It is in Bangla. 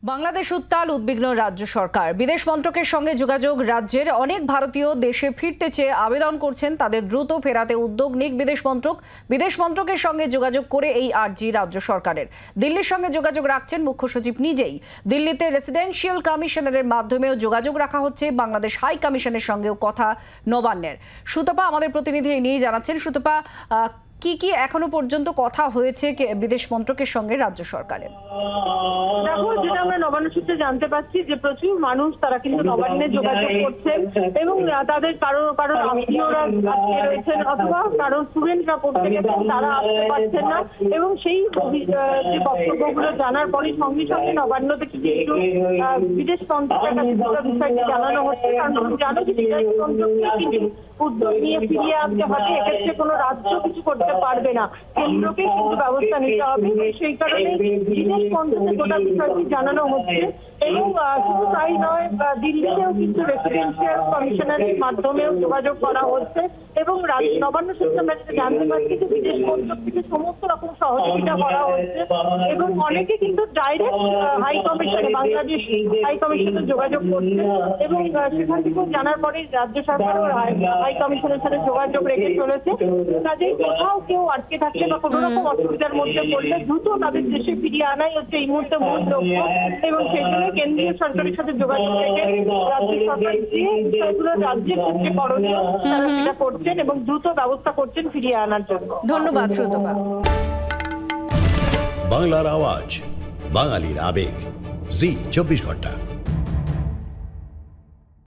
বাংলাদেশ উত্তাল উদ্বিগ্ন রাজ্য সরকার। বিদেশ মন্ত্রকের সঙ্গে যোগাযোগ। রাজ্যের অনেক ভারতীয় দেশে ফিরতে চেয়ে আবেদন করছেন, তাদের দ্রুত ফেরাতে উদ্যোগ নিক বিদেশ মন্ত্রক। বিদেশ মন্ত্রকের সঙ্গে যোগাযোগ করে এই আর্জি রাজ্য সরকারের। দিল্লির সঙ্গে যোগাযোগ রাখছেন মুখ্য সচিব নিজেই। দিল্লিতে রেসিডেন্সিয়াল কমিশনারের মাধ্যমেও যোগাযোগ রাখা হচ্ছে। বাংলাদেশ হাই কমিশনের সঙ্গেও কথা নবান্নের। সুতপা আমাদের প্রতিনিধি নিয়ে জানাচ্ছেন। সুতপা, কি এখনো পর্যন্ত কথা হয়েছে বিদেশ মন্ত্রকের সঙ্গে রাজ্য সরকারের? দেখো, যেটা আমরা নবান্ন সূত্রে জানতে পারছি যে প্রচুর মানুষ তারা কিন্তু নবান্নে যোগাযোগ করছেন এবং তাদের কারো আত্মীয়রা আজকে রয়েছেন অথবা কারো স্টুডেন্টরা পড়তে গেছেন, তারা আসতে পারছেন না এবং সেই যে বক্তব্যগুলো জানার পরে সঙ্গে সঙ্গে নবান্ন থেকে কিন্তু বিদেশ মন্ত্রকের কাছে বিষয়টি জানানো হচ্ছে। কারণ তুমি জানো যে বিদেশ মন্ত্রককে কিন্তু উদ্যোগ নিয়ে ফিরিয়ে আনতে হবে। এক্ষেত্রে কোনো রাজ্য কিছু করতে পারবে না, কেন্দ্রকে কিন্তু ব্যবস্থা নিতে হবে। সেই কারণে বিদেশ মন্ত্রকে গোটা বিষয়টি জানানো হচ্ছে এবং শুধু তাই নয়, দিল্লিতেও কিন্তু রেসিডেন্সিয়াল কমিশনারের মাধ্যমেও যোগাযোগ করা হচ্ছে এবং নবান্ন সূত্রে আমরা যেটা জানতে পারছি যে বিদেশ মন্ত্রক থেকে সমস্ত রকম সহযোগিতা করা হচ্ছে এবং অনেকে কিন্তু ডাইরেক্ট হাই কমিশনে, বাংলাদেশ হাই কমিশনে যোগাযোগ করছে এবং সেখান থেকেও জানার পরে রাজ্য সরকারও হাই কমিশনের সাথে যোগাযোগ রেখে চলেছে। কাজেই কোথাও কেউ আটকে থাকলে বা কোনো রকম অসুবিধার মধ্যে পড়লে দ্রুত তাদের দেশে ফিরিয়ে আনাই হচ্ছে এই মুহূর্তে মূল লক্ষ্য এবং সেই জন্য কেন্দ্রীয় সরকারের সাথে যোগাযোগ রেখে রাজ্য সরকার যে বিষয়গুলো রাজ্যের ক্ষেত্রে করণীয় তারা সেটা করছেন এবং দ্রুত ব্যবস্থা করছেন ফিরিয়ে আনার জন্য। ধন্যবাদ সুতপা। বাংলার আওয়াজ, বাঙালির আবেগ, জি 24 ঘন্টা।